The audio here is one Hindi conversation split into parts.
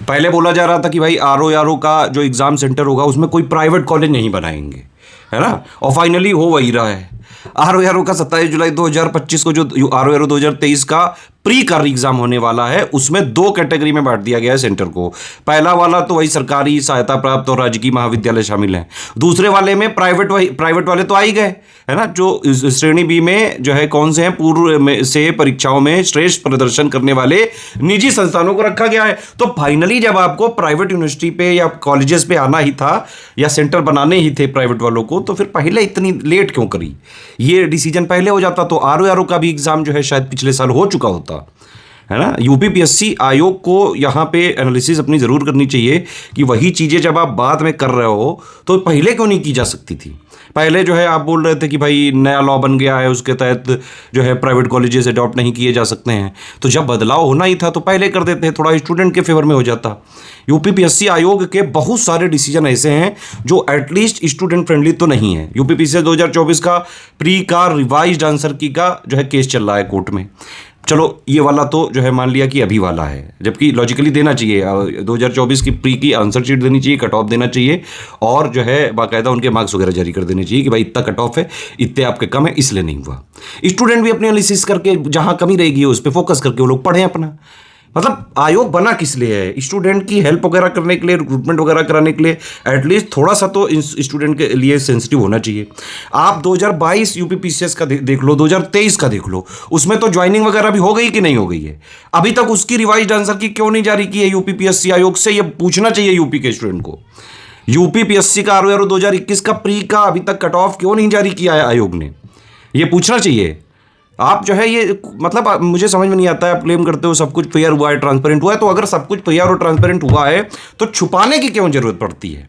पहले बोला जा रहा था कि भाई आरओ का जो एग्ज़ाम सेंटर होगा उसमें कोई प्राइवेट कॉलेज नहीं बनाएंगे, है ना, और फाइनली हो वही रहा है। आरओ का 27 जुलाई 2025 को जो आरओ 2023 का प्री कर एग्जाम होने वाला है उसमें 2 कैटेगरी में बांट दिया गया है सेंटर को। पहला वाला तो वही सरकारी सहायता प्राप्त और राजकीय महाविद्यालय शामिल हैं। दूसरे वाले में प्राइवेट वाले तो आ ही गए, है ना, जो श्रेणी बी में जो है कौन से हैं, पूर्व में से परीक्षाओं में श्रेष्ठ प्रदर्शन करने वाले निजी संस्थानों को रखा गया है। तो फाइनली जब आपको प्राइवेट यूनिवर्सिटी पे या कॉलेजेस पे आना ही था या सेंटर बनाने ही थे प्राइवेट वालों को, तो फिर पहले इतनी लेट क्यों करी? ये डिसीजन पहले हो जाता तो आरओ का भी एग्जाम जो है शायद पिछले साल हो चुका होता, है ना। यूपीपीएससी आयोग को यहाँ पे एनालिसिस अपनी ज़रूर करनी चाहिए कि वही चीज़ें जब आप बाद में कर रहे हो तो पहले क्यों नहीं की जा सकती थी। पहले जो है आप बोल रहे थे कि भाई नया लॉ बन गया है उसके तहत जो है प्राइवेट कॉलेजेस अडॉप्ट नहीं किए जा सकते हैं, तो जब बदलाव होना ही था तो पहले कर देते, थोड़ा स्टूडेंट के फेवर में हो जाता। यूपीपीएससी आयोग के बहुत सारे डिसीजन ऐसे हैं जो एटलीस्ट स्टूडेंट फ्रेंडली तो नहीं है। यूपीपीएससी 2024 का प्री का रिवाइज्ड आंसर की का जो है केस चल रहा है कोर्ट में। चलो ये वाला तो जो है मान लिया कि अभी वाला है, जबकि लॉजिकली देना चाहिए 2024 की प्री की आंसर शीट देनी चाहिए, कट ऑफ देना चाहिए और जो है बाकायदा उनके मार्क्स वगैरह जारी कर देने चाहिए कि भाई इतना कट ऑफ है, इतने आपके कम है, इसलिए नहीं हुआ। स्टूडेंट भी अपनी एनालिसिस करके जहां कमी रहेगी उस पर फोकस करके वो लोग पढ़ें अपना। मतलब आयोग बना किस लिए है? स्टूडेंट की हेल्प वगैरह करने के लिए, रिक्रूटमेंट वगैरह कराने के लिए। एटलीस्ट थोड़ा सा तो स्टूडेंट के लिए सेंसिटिव होना चाहिए। आप 2022 यूपीपीसीएस का देख लो, 2023 का देख लो, उसमें तो ज्वाइनिंग वगैरह भी हो गई कि नहीं हो गई है? अभी तक उसकी रिवाइज्ड आंसर की क्यों नहीं जारी की है यूपीपीएससी आयोग से? ये पूछना चाहिए यूपी के स्टूडेंट को। यूपीपीएससी का आरओ 2021 का प्री का अभी तक कट ऑफ क्यों नहीं जारी किया है आयोग ने? ये पूछना चाहिए। आप जो है ये मतलब मुझे समझ में नहीं आता है, आप क्लेम करते हो सब कुछ फेयर हुआ है, ट्रांसपेरेंट हुआ है, तो अगर सब कुछ फेयर और ट्रांसपेरेंट हुआ है तो छुपाने की क्यों जरूरत पड़ती है?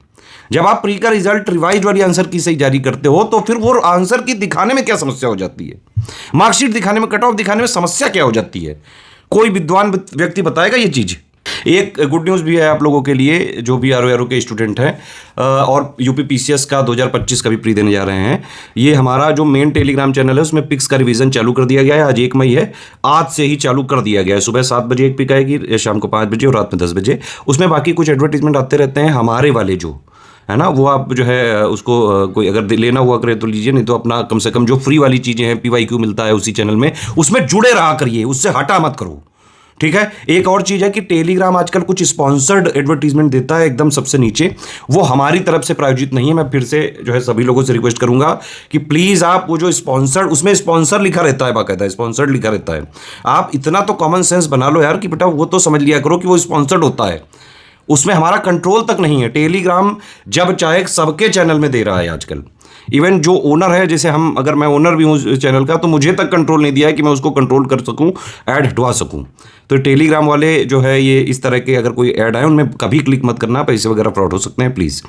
जब आप प्री का रिजल्ट रिवाइज वाली आंसर की सही जारी करते हो तो फिर वो आंसर की दिखाने में क्या समस्या हो जाती है? मार्कशीट दिखाने में, कट ऑफ दिखाने में समस्या क्या हो जाती है? कोई विद्वान व्यक्ति बताएगा ये चीज़? एक गुड न्यूज़ भी है आप लोगों के लिए जो भी आरओ के स्टूडेंट हैं और यूपीपीसीएस का 2025 का भी प्री देने जा रहे हैं। ये हमारा जो मेन टेलीग्राम चैनल है उसमें पिक्स का रिवीजन चालू कर दिया गया है। आज 1 मई है, आज से ही चालू कर दिया गया है। सुबह 7 बजे एक पिक आएगी, शाम को 5 बजे और रात में 10 बजे। उसमें बाकी कुछ एडवर्टीजमेंट आते रहते हैं हमारे वाले जो है ना, वो आप जो है उसको कोई अगर लेना हुआ करे तो लीजिए, नहीं तो अपना कम से कम जो फ्री वाली चीज़ें हैं PYQ मिलता है उसी चैनल में, उसमें जुड़े रहा करिए, उससे हटा मत करो, ठीक है। एक और चीज़ है कि टेलीग्राम आजकल कुछ स्पॉन्सर्ड एडवर्टीजमेंट देता है एकदम सबसे नीचे, वो हमारी तरफ से प्रायोजित नहीं है। मैं फिर से जो है सभी लोगों से रिक्वेस्ट करूंगा कि प्लीज़ आप वो जो स्पॉन्सर्ड, उसमें स्पॉन्सर लिखा रहता है, बाकायदा स्पॉन्सर्ड लिखा रहता है। आप इतना तो कॉमन सेंस बना लो यार कि बेटा वो तो समझ लिया करो कि वो स्पॉन्सर्ड होता है, उसमें हमारा कंट्रोल तक नहीं है। टेलीग्राम जब चाहे सबके चैनल में दे रहा है आजकल। इवन जो ओनर है, जैसे हम, अगर मैं ओनर भी हूँ चैनल का, तो मुझे तक कंट्रोल नहीं दिया है कि मैं उसको कंट्रोल कर सकूँ, ऐड हटवा सकूँ। तो टेलीग्राम वाले जो है ये इस तरह के अगर कोई ऐड आए उनमें कभी क्लिक मत करना, पैसे वगैरह फ्रॉड हो सकते हैं प्लीज़।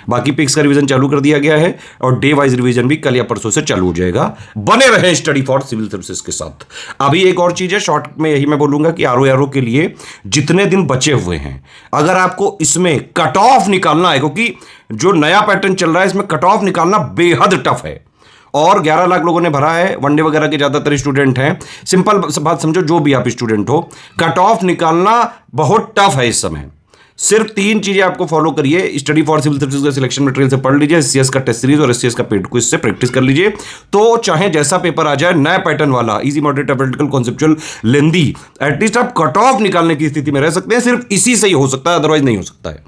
बाकी पिक्स का रिवीजन चालू कर दिया गया है और डे वाइज रिवीजन भी कल या परसों से चालू हो जाएगा। बने रहे स्टडी फॉर सिविल सर्विसेज के साथ। अभी एक और चीज़ है, शॉर्ट में यही मैं बोलूँगा कि आरओ के लिए जितने दिन बचे हुए हैं, अगर आपको इसमें कट ऑफ निकालना है, क्योंकि जो नया पैटर्न चल रहा है इसमें कट ऑफ निकालना बेहद टफ है और 11 लाख लोगों ने भरा है, वनडे वगैरह के ज़्यादातर स्टूडेंट हैं। सिंपल बात समझो, जो भी आप स्टूडेंट हो, कट ऑफ निकालना बहुत टफ है इस समय। सिर्फ 3 चीज़ें आपको फॉलो करिए। स्टडी फॉर सिविल सर्विसेज का सिलेक्शन मटेरियल से पढ़ लीजिए, SCS का टेस्ट सीरीज और SCS का पेड क्विज से प्रैक्टिस कर लीजिए। तो चाहे जैसा पेपर आ जाए, नया पैटर्न वाला, इजी मॉडरेट प्रैक्टिकल कॉन्सेप्चुअल लेंदी, एटलीस्ट आप कट ऑफ निकालने की स्थिति में रह सकते हैं। सिर्फ इसी से ही हो सकता है, अदरवाइज नहीं हो सकता है।